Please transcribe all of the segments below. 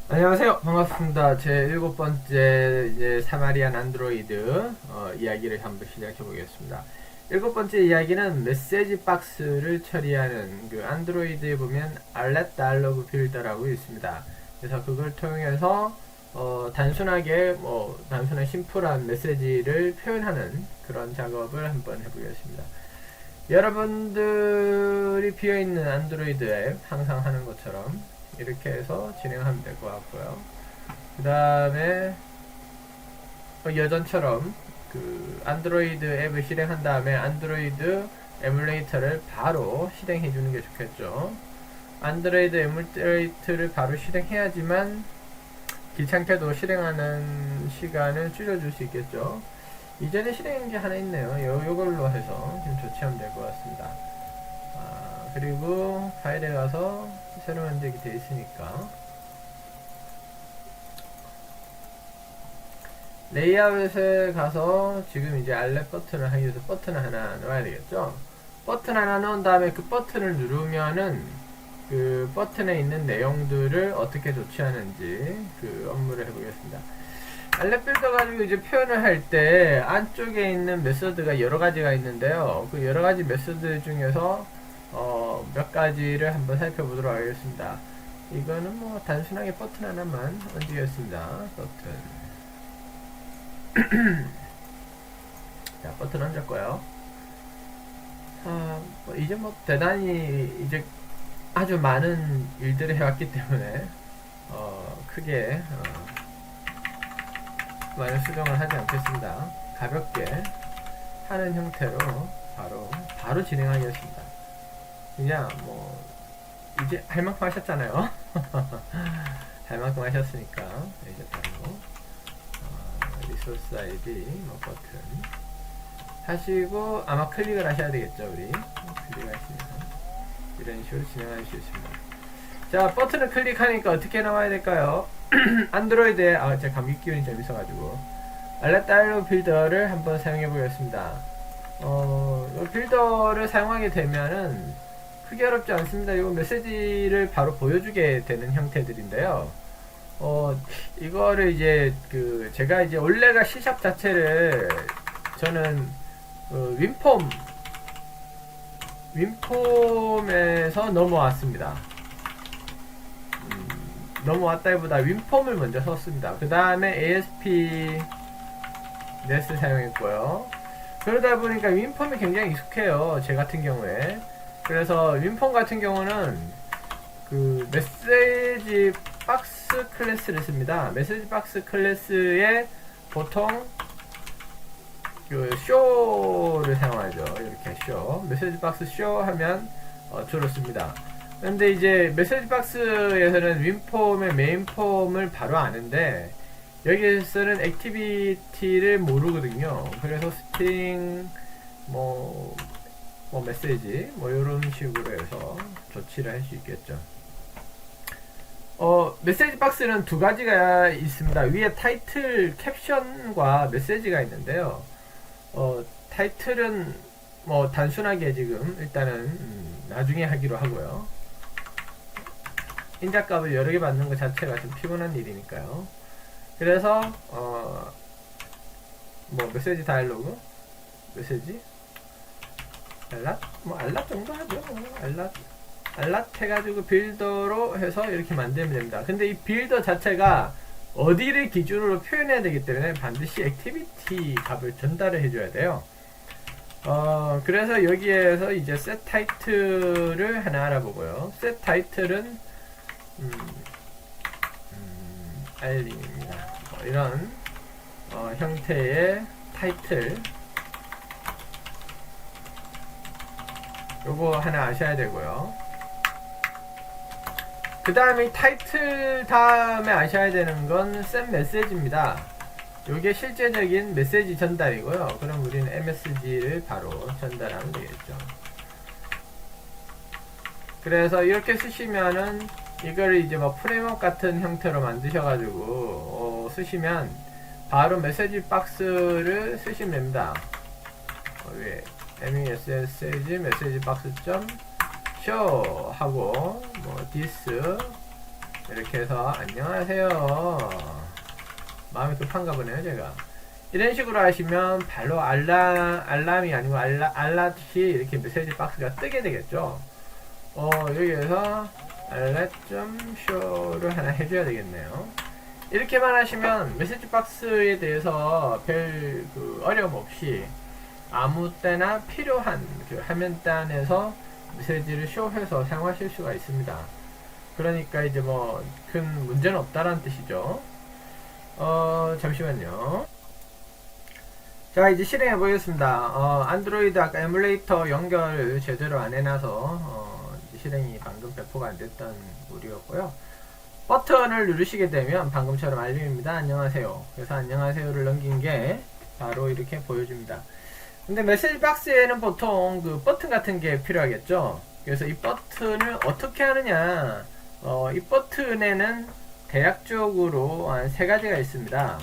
안녕하세요. 반갑습니다. 제 7번째 이제 사마리안 안드로이드 이야기를 한번 시작해 보겠습니다. 7번째 이야기는 메시지 박스를 처리하는 그 안드로이드에 보면 알렛 다이얼로그 빌더라고 있습니다. 그래서 그걸 통해서 단순하게 단순한 심플한 메시지를 표현하는 그런 작업을 한번 해보겠습니다. 여러분들이 비어있는 안드로이드 앱 항상 하는 것처럼 이렇게 해서 진행하면 될 것 같고요. 그 다음에 여전처럼 그 안드로이드 앱을 실행한 다음에 안드로이드 에뮬레이터를 바로 실행해 주는 게 좋겠죠. 안드로이드 에뮬레이터를 바로 실행해야지만 귀찮게도 실행하는 시간을 줄여줄 수 있겠죠. 이전에 실행한 게 하나 있네요. 요걸로 해서 좀 조치하면 될 것 같습니다. 그리고 파일에 가서 새로 만들게 되어 있으니까 레이아웃에 가서 지금 이제 알렛 버튼을 하기 위해서 버튼을 하나 넣어야 되겠죠. 버튼 하나 넣은 다음에 그 버튼을 누르면은 그 버튼에 있는 내용들을 어떻게 조치하는지 그 업무를 해보겠습니다. 알렛 빌더 가지고 이제 표현을 할 때 안쪽에 있는 메소드가 여러 가지가 있는데요. 그 여러 가지 메소드 중에서 몇 가지를 한번 살펴보도록 하겠습니다. 이거는 뭐 단순하게 버튼 하나만 얹겠습니다. 버튼. 자, 버튼 얹었고요. 이제 뭐 대단히 이제 아주 많은 일들을 해왔기 때문에 크게 많은 수정을 하지 않겠습니다. 가볍게 하는 형태로 바로 진행하겠습니다. 그냥 뭐 이제 할 만큼 하셨잖아요. 할 만큼 하셨으니까 이제 바로 리소스 아이디 버튼 하시고 아마 클릭을 하셔야 되겠죠. 우리 클릭하시면 이런 식으로 진행할 수 있습니다. 자, 버튼을 클릭하니까 어떻게 나와야 될까요? 안드로이드에 제가 감기 기운이 좀 있어가지고 알렛 다이얼로그 빌더를 한번 사용해 보겠습니다. 빌더를 사용하게 되면은 크게 어렵지 않습니다. 이 메시지를 바로 보여주게 되는 형태들인데요. 이거를 이제 제가 이제 원래가 C샵 자체를 저는 윈폼에서 넘어왔습니다. 넘어왔다기보다 윈폼을 먼저 썼습니다. 그 다음에 ASP 넷을 사용했고요. 그러다 보니까 윈폼이 굉장히 익숙해요. 제 같은 경우에. 그래서 윈폼 같은 경우는 그 메시지 박스 클래스를 씁니다. 메시지 박스 클래스에 보통 그 쇼를 사용하죠. 이렇게 쇼. 메시지 박스 쇼 하면 주로 씁니다. 근데 이제 메시지 박스에서는 윈폼의 메인폼을 바로 아는데 여기에서는 액티비티를 모르거든요. 그래서 스트링 메시지 이런 식으로 해서 조치를 할 수 있겠죠. 메시지 박스는 두 가지가 있습니다. 위에 타이틀 캡션과 메시지가 있는데요. 타이틀은 단순하게 지금 일단은 나중에 하기로 하고요. 인자값을 여러 개 받는 것 자체가 좀 피곤한 일이니까요. 그래서 메시지 다이얼로그 메시지 알랏 정도 하죠. 알랏 해가지고 빌더로 해서 이렇게 만들면 됩니다. 근데 이 빌더 자체가 어디를 기준으로 표현해야 되기 때문에 반드시 액티비티 값을 전달을 해줘야 돼요. 그래서 여기에서 이제 set title을 하나 알아보고요. set title은 알림입니다. 이런 형태의 타이틀 요거 하나 아셔야 되고요. 그 다음에 타이틀 다음에 아셔야 되는 건 send message입니다. 요게 실제적인 메시지 전달이고요. 그럼 우리는 MSG를 바로 전달하면 되겠죠. 그래서 이렇게 쓰시면은 이걸 이제 프레임워크 같은 형태로 만드셔가지고 쓰시면 바로 메시지 박스를 쓰시면 됩니다. MESSG 메시지 박스 점 show 하고 this 이렇게 해서 안녕하세요. 마음이 급한가 보네요, 제가. 이런 식으로 하시면 바로 알람이 아니고 알람이 이렇게 메시지 박스가 뜨게 되겠죠. 여기에서 알람 좀 쇼를 하나 해줘야 되겠네요. 이렇게만 하시면 메시지 박스에 대해서 별 어려움 없이 아무 때나 필요한 화면단에서 메시지를 쇼해서 사용하실 수가 있습니다. 그러니까 이제 뭐 큰 문제는 없다라는 뜻이죠. 잠시만요. 자, 이제 실행해 보겠습니다. 안드로이드 아까 에뮬레이터 연결 제대로 안 해놔서 실행이 방금 배포가 안 됐던 우리였고요. 버튼을 누르시게 되면 방금처럼 알림입니다. 안녕하세요. 그래서 안녕하세요를 넘긴 게 바로 이렇게 보여줍니다. 근데 메시지 박스에는 보통 그 버튼 같은 게 필요하겠죠. 그래서 이 버튼을 어떻게 하느냐, 이 버튼에는 대략적으로 한 3가지가 있습니다.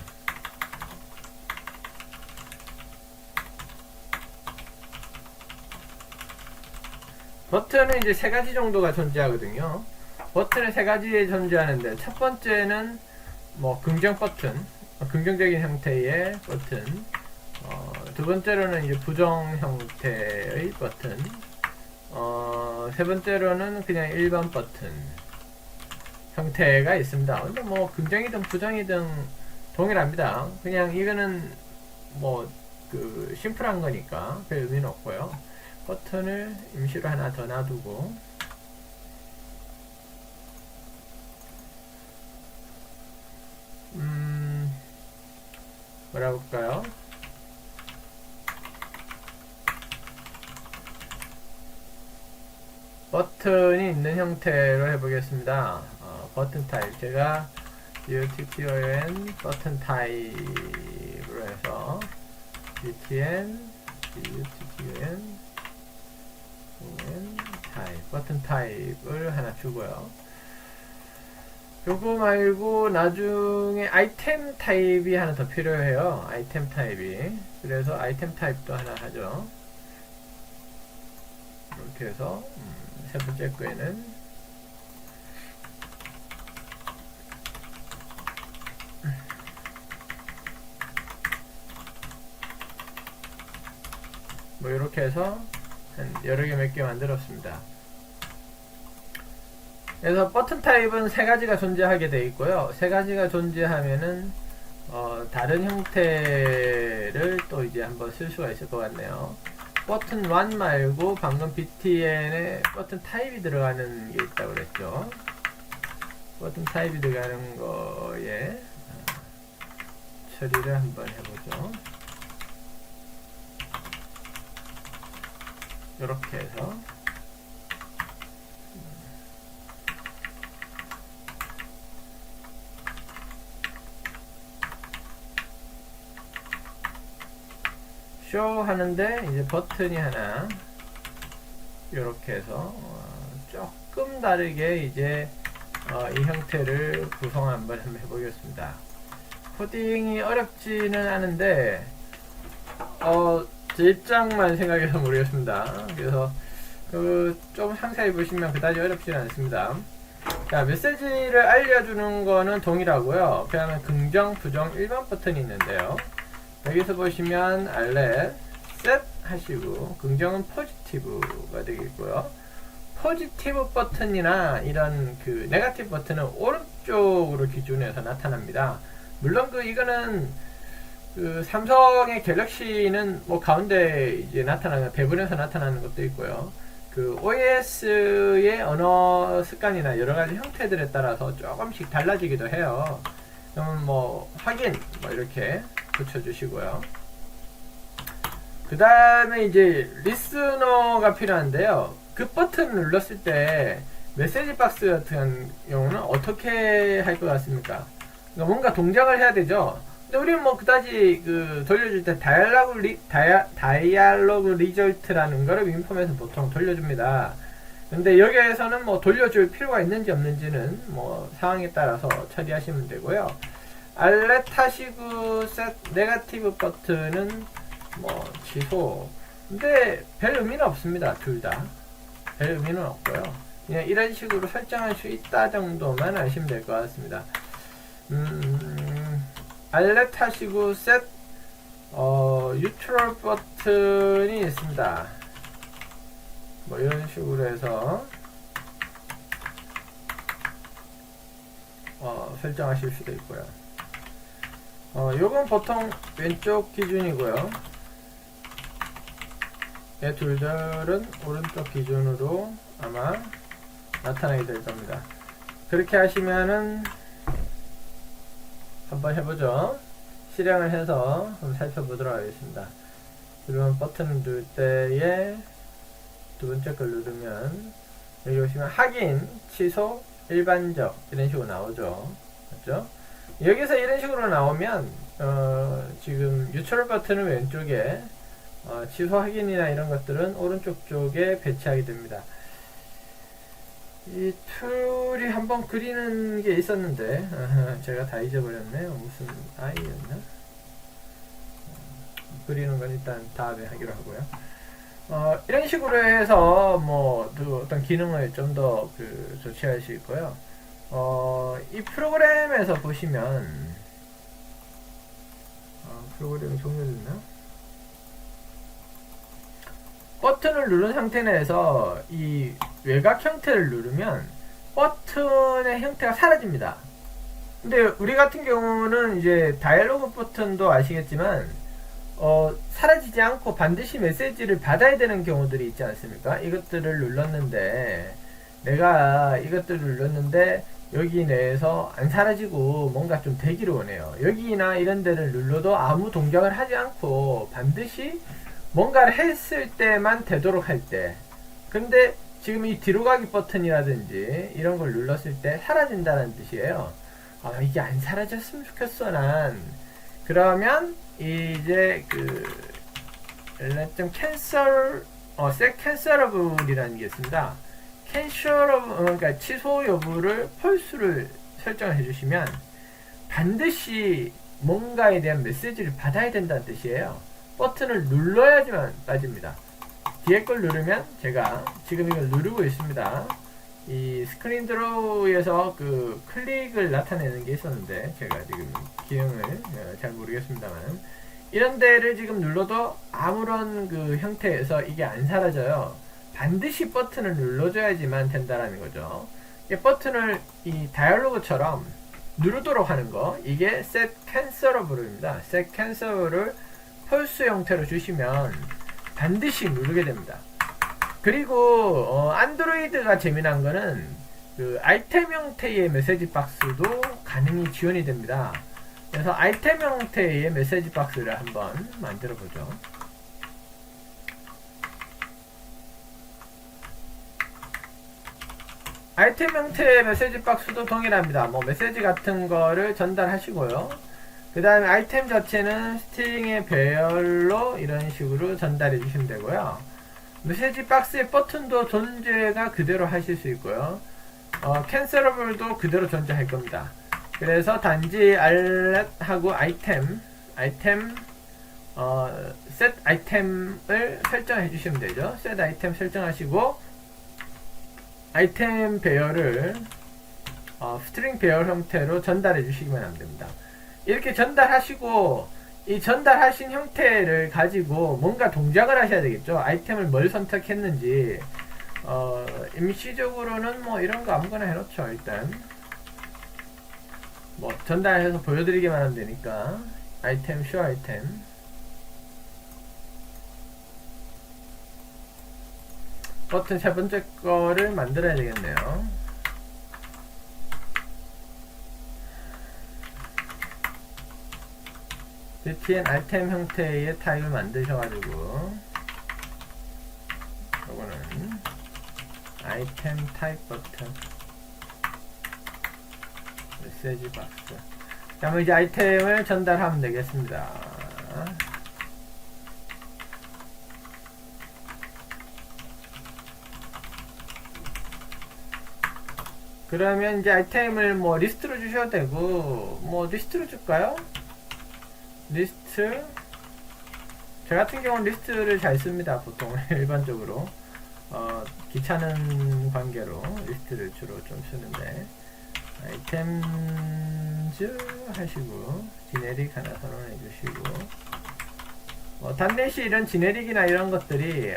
버튼은 이제 3가지 정도가 존재하거든요. 버튼은 3가지 존재하는데, 첫 번째는 뭐 긍정 버튼, 긍정적인 형태의 버튼, 두 번째로는 이제 부정 형태의 버튼, 세 번째로는 그냥 일반 버튼 형태가 있습니다. 근데 뭐 긍정이든 부정이든 동일합니다. 그냥 이거는 뭐 심플한 거니까 별 의미는 없고요. 버튼을 임시로 하나 더 놔두고, 뭐라 볼까요? 버튼이 있는 형태로 해보겠습니다. 버튼 타입, 제가 button 버튼 타입으로 해서 button 타입, 버튼 타입을 하나 주고요. 요거 말고 나중에 아이템 타입이 하나 더 필요해요. 아이템 타입이. 그래서 아이템 타입도 하나 하죠. 이렇게 해서 세 번째 거에는 뭐 이렇게 해서 한 여러 개 몇 개 만들었습니다. 그래서 버튼 타입은 3가지가 존재하게 되어 있고요. 3가지가 존재하면은 다른 형태를 또 이제 한번 쓸 수가 있을 것 같네요. 버튼 1 말고 방금 btn에 버튼 타입이 들어가는 게 있다고 그랬죠. 버튼 타입이 들어가는 거에 처리를 한번 해보죠. 이렇게 해서 쇼 하는데 이제 버튼이 하나 이렇게 해서 조금 다르게 이제 이 형태를 구성 한번 해보겠습니다. 코딩이 어렵지는 않은데 제 입장만 생각해서 모르겠습니다. 그래서 좀 상세히 보시면 그다지 어렵지는 않습니다. 자, 메시지를 알려주는 거는 동일하고요. 그다음에 긍정, 부정, 일반 버튼이 있는데요. 여기서 보시면 알렛 셋 하시고, 긍정은 포지티브가 되겠고요. 포지티브 버튼이나 이런 네거티브 버튼은 오른쪽으로 기준해서 나타납니다. 물론 이거는 삼성의 갤럭시는 뭐 가운데 이제 나타나는, 배분해서 나타나는 것도 있고요. OS의 언어 습관이나 여러 가지 형태들에 따라서 조금씩 달라지기도 해요. 그러면 뭐 확인 이렇게 붙여주시고요. 그 다음에 이제 리스너가 필요한데요. 그 버튼을 눌렀을 때 메시지 박스 같은 경우는 어떻게 할 것 같습니까? 그러니까 뭔가 동작을 해야 되죠. 근데 우리는 뭐 그다지 돌려줄 때 다이알로그 리절트라는 거를 윈폼에서 보통 돌려줍니다. 근데 여기에서는 뭐 돌려줄 필요가 있는지 없는지는 뭐 상황에 따라서 처리하시면 되고요. 알렛 하시고 셋 네거티브 버튼은 뭐 취소. 근데 별 의미는 없습니다. 둘 다 별 의미는 없고요. 그냥 이런 식으로 설정할 수 있다 정도만 아시면 될 것 같습니다. 알렛 하시고 셋 유트럴 버튼이 있습니다. 뭐 이런 식으로 해서 설정하실 수도 있고요. 요건 보통 왼쪽 기준이고요. 이 둘들은 오른쪽 기준으로 아마 나타나게 될 겁니다. 그렇게 하시면은 한번 해보죠. 실행을 해서 한번 살펴보도록 하겠습니다. 그러면 버튼을 누를 때에 두 번째 걸 누르면 여기 보시면 확인, 취소, 일반적 이런 식으로 나오죠. 맞죠? 여기서 이런 식으로 나오면 지금 유철 버튼은 왼쪽에 취소 확인이나 이런 것들은 오른쪽 쪽에 배치하게 됩니다. 이 툴이 한번 그리는 게 있었는데 제가 다 잊어버렸네요. 무슨 아이였나? 그리는 건 일단 다음에 하기로 하고요. 이런 식으로 해서 뭐 어떤 기능을 좀 더 조치할 수 있고요. 이 프로그램에서 보시면 프로그램이 종료됐나? 버튼을 누른 상태 내에서 이 외곽 형태를 누르면 버튼의 형태가 사라집니다. 근데 우리 같은 경우는 이제 다이얼로그 버튼도 아시겠지만 사라지지 않고 반드시 메시지를 받아야 되는 경우들이 있지 않습니까? 이것들을 눌렀는데 내가 이것들을 눌렀는데 여기 내에서 안 사라지고 뭔가 좀 되기를 원해요. 여기나 이런 데를 눌러도 아무 동작을 하지 않고 반드시 뭔가를 했을 때만 되도록 할 때, 근데 지금 이 뒤로 가기 버튼이라든지 이런 걸 눌렀을 때 사라진다는 뜻이에요. 이게 안 사라졌으면 좋겠어 난. 그러면 이제 cancel set cancelable이라는 게 있습니다. 그러니까 취소 여부를 false를 설정을 해주시면 반드시 뭔가에 대한 메시지를 받아야 된다는 뜻이에요. 버튼을 눌러야지만 빠집니다. 뒤에 걸 누르면 제가 지금 이걸 누르고 있습니다. 이 스크린 드로우에서 클릭을 나타내는 게 있었는데 제가 지금 기능을 잘 모르겠습니다만 이런 데를 지금 눌러도 아무런 형태에서 이게 안 사라져요. 반드시 버튼을 눌러줘야지만 된다라는 거죠. 이 버튼을 이 다이얼로그처럼 누르도록 하는 거, 이게 set cancelable입니다. set cancel을 false 형태로 주시면 반드시 누르게 됩니다. 그리고 안드로이드가 재미난 거는 아이템 형태의 메시지 박스도 가능히 지원이 됩니다. 그래서 아이템 형태의 메시지 박스를 한번 만들어 보죠. 아이템 형태의 메시지 박스도 동일합니다. 뭐 메시지 같은 거를 전달하시고요. 그 다음에 아이템 자체는 스트링의 배열로 이런 식으로 전달해 주시면 되고요. 메시지 박스의 버튼도 존재가 그대로 하실 수 있고요. 캔슬러블도 그대로 존재할 겁니다. 그래서 단지 알렛하고 아이템 set 아이템을 설정해 주시면 되죠. set 아이템 설정하시고 아이템 배열을 스트링 배열 형태로 전달해 주시기만 하면 됩니다. 이렇게 전달하시고 이 전달하신 형태를 가지고 뭔가 동작을 하셔야 되겠죠. 아이템을 뭘 선택했는지 임시적으로는 뭐 이런 거 아무거나 해놓죠. 일단 뭐 전달해서 보여드리기만 하면 되니까 아이템 show 아이템 버튼 세 번째 거를 만들어야 되겠네요. btn 아이템 형태의 타입을 만드셔가지고 요거는 아이템 타입 버튼 메시지 박스. 그러면 이제 아이템을 전달하면 되겠습니다. 그러면 이제 아이템을 뭐 리스트로 주셔도 되고 뭐 리스트로 줄까요? 리스트. 저 같은 경우는 리스트를 잘 씁니다. 보통 일반적으로 귀찮은 관계로 리스트를 주로 좀 쓰는데 아이템즈 하시고 지네릭 하나 선언해 주시고 단넷이 이런 지네릭이나 이런 것들이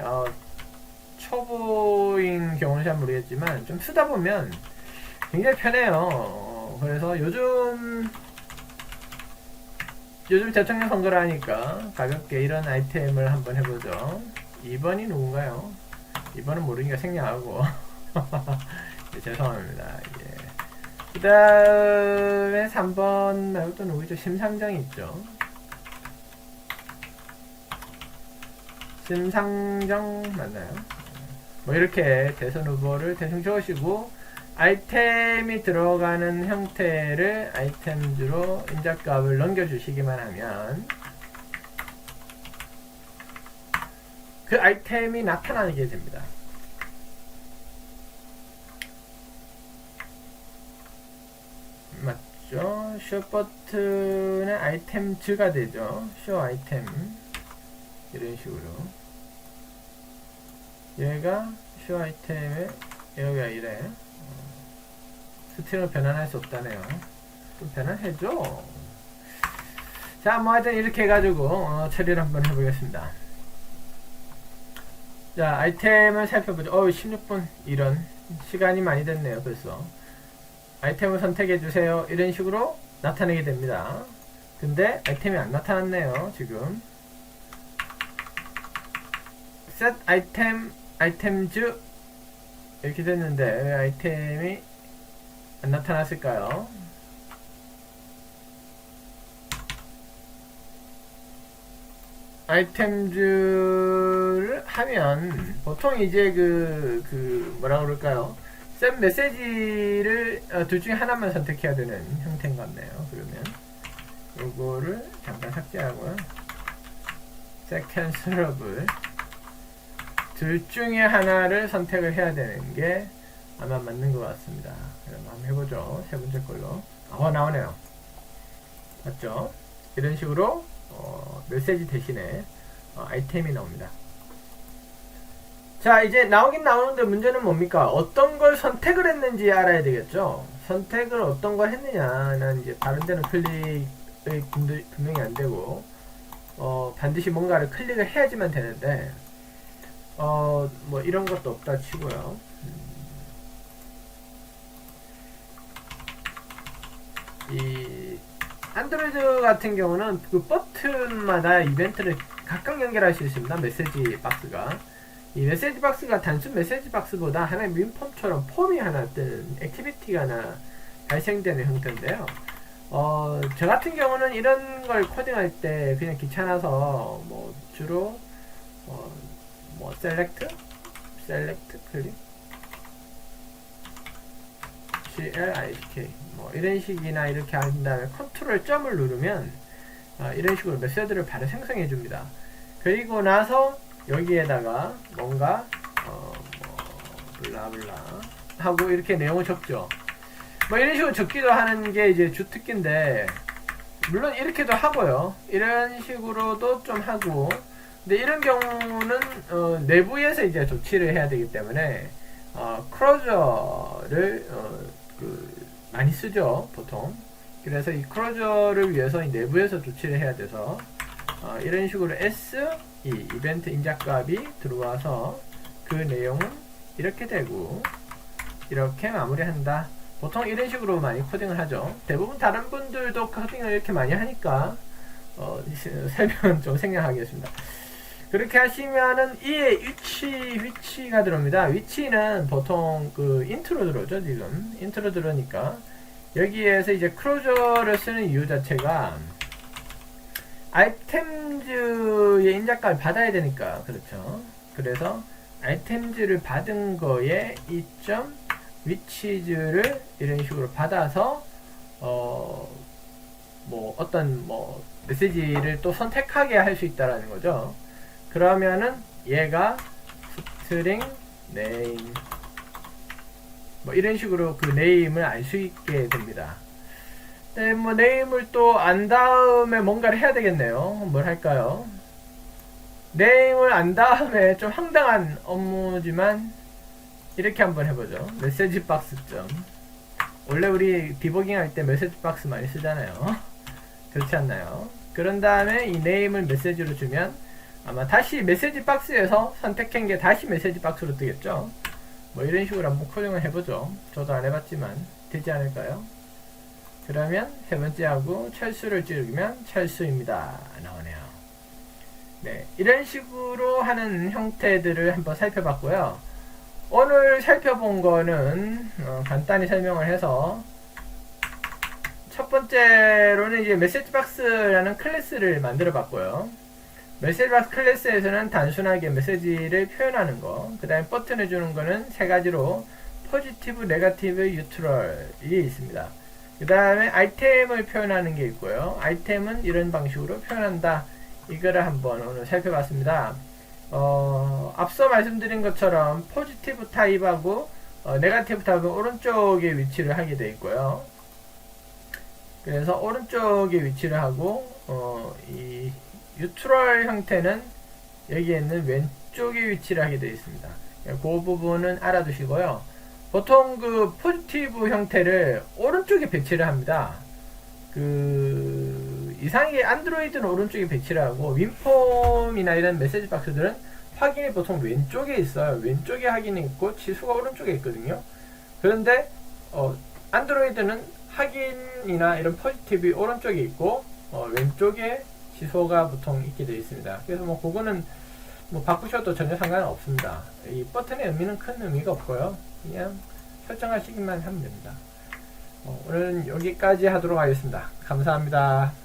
초보인 경우는 잘 모르겠지만 좀 쓰다 보면 굉장히 편해요. 그래서 요즘 대통령 선거를 하니까 가볍게 이런 아이템을 한번 해보죠. 2번이 누군가요? 2번은 모르니까 생략하고 네, 죄송합니다. 예. 그 다음에 3번 말고 또 누구죠? 심상정이 있죠. 심상정 맞나요? 뭐 이렇게 대선 후보를 대충 적으시고 아이템이 들어가는 형태를 아이템주로 인자값을 넘겨주시기만 하면 그 아이템이 나타나게 됩니다. 맞죠? 쇼 버튼의 아이템즈가 되죠. 쇼 아이템 이런 식으로 얘가 쇼 아이템의 여기가 이래 스트링을 변환할 수 없다네요. 좀 변환해줘. 자, 뭐 하여튼 이렇게 해가지고 처리를 한번 해보겠습니다. 자, 아이템을 살펴보죠. 16분 이런 시간이 많이 됐네요. 벌써 아이템을 선택해주세요 이런 식으로 나타내게 됩니다. 근데 아이템이 안 나타났네요. 지금 set 아이템 아이템즈 이렇게 됐는데 왜 아이템이 안 나타났을까요? 아이템즈를 하면 보통 이제 뭐라 그럴까요? set 메시지를 둘 중에 하나만 선택해야 되는 형태인 것 같네요. 그러면 요거를 잠깐 삭제하고요. set cancelable 둘 중에 하나를 선택을 해야 되는 게 아마 맞는 것 같습니다. 그럼 한번 해보죠. 세 번째 걸로. 나오네요. 맞죠? 이런 식으로 메시지 대신에 아이템이 나옵니다. 자, 이제 나오긴 나오는데 문제는 뭡니까? 어떤 걸 선택을 했는지 알아야 되겠죠? 선택을 어떤 걸 했느냐는 이제 다른 데는 클릭이 분명히 안 되고 반드시 뭔가를 클릭을 해야지만 되는데 뭐 이런 것도 없다 치고요. 이 안드로이드 같은 경우는 그 버튼마다 이벤트를 각각 연결할 수 있습니다. 메시지 박스가 이 메시지 박스가 단순 메시지 박스보다 하나의 민폼처럼 폼이 하나 뜨는 액티비티가 하나 발생되는 형태인데요. 저 같은 경우는 이런 걸 코딩할 때 그냥 귀찮아서 뭐 주로 뭐 셀렉트 클릭 CLIK 뭐 이런 식이나 이렇게 한 다음에 컨트롤 점을 누르면 이런 식으로 메시지를 바로 생성해 줍니다. 그리고 나서 여기에다가 뭔가 뭐 블라블라 하고 이렇게 내용을 적죠. 뭐 이런 식으로 적기도 하는 게 이제 주특기인데 물론 이렇게도 하고요. 이런 식으로도 좀 하고 근데 이런 경우는 내부에서 이제 조치를 해야 되기 때문에 크로저를 많이 쓰죠 보통. 그래서 이 크로저를 위해서 이 내부에서 조치를 해야 돼서 이런 식으로 S 이 이벤트 인자값이 들어와서 그 내용은 이렇게 되고 이렇게 마무리한다. 보통 이런 식으로 많이 코딩을 하죠. 대부분 다른 분들도 코딩을 이렇게 많이 하니까 설명은 좀 생략하겠습니다. 그렇게 하시면은 이에 위치가 들어옵니다. 위치는 보통 그 인트로 들어오죠. 지금 인트로 들어오니까 여기에서 이제 크로저를 쓰는 이유 자체가 아이템즈의 인자값을 받아야 되니까 그렇죠. 그래서 아이템즈를 받은 거에 이 점 위치즈를 이런 식으로 받아서 뭐 어떤 뭐 메시지를 또 선택하게 할 수 있다라는 거죠. 그러면은 얘가 스트링 네임 뭐 이런 식으로 그 네임을 알 수 있게 됩니다. 네, 뭐 네임을 또 안 다음에 뭔가를 해야 되겠네요. 뭘 할까요? 네임을 안 다음에 좀 황당한 업무지만 이렇게 한번 해보죠. 메시지 박스 점. 원래 우리 디버깅 할 때 메시지 박스 많이 쓰잖아요. 그렇지 않나요? 그런 다음에 이 네임을 메시지로 주면 아마 다시 메시지 박스에서 선택한 게 다시 메시지 박스로 뜨겠죠. 뭐 이런 식으로 한번 코딩을 해보죠. 저도 안 해봤지만 되지 않을까요? 그러면 세 번째 하고 철수를 찍으면 철수입니다. 나오네요. 네, 이런 식으로 하는 형태들을 한번 살펴봤고요. 오늘 살펴본 거는 간단히 설명을 해서 첫 번째로는 이제 메시지 박스라는 클래스를 만들어 봤고요. 메시지 박스 클래스에서는 단순하게 메시지를 표현하는 거, 그 다음에 버튼을 주는 거는 세 가지로 포지티브, 네거티브, 뉴트럴이 있습니다. 그 다음에 아이템을 표현하는 게 있고요. 아이템은 이런 방식으로 표현한다. 이거를 한번 오늘 살펴봤습니다. 앞서 말씀드린 것처럼 포지티브 타입하고 네거티브 타입은 오른쪽에 위치를 하게 되어 있고요. 그래서 오른쪽에 위치를 하고 이 뉴트럴 형태는 여기에 있는 왼쪽에 위치를 하게 되어 있습니다. 그 부분은 알아두시고요. 보통 그 포지티브 형태를 오른쪽에 배치를 합니다. 이상하게 안드로이드는 오른쪽에 배치를 하고 윈폼이나 이런 메시지 박스들은 확인이 보통 왼쪽에 있어요. 왼쪽에 확인이 있고 지수가 오른쪽에 있거든요. 그런데 안드로이드는 확인이나 이런 포지티브이 오른쪽에 있고 왼쪽에 지소가 보통 있게 되어 있습니다. 그래서 뭐 그거는 뭐 바꾸셔도 전혀 상관은 없습니다. 이 버튼의 의미는 큰 의미가 없고요. 그냥 설정하시기만 하면 됩니다. 오늘은 여기까지 하도록 하겠습니다. 감사합니다.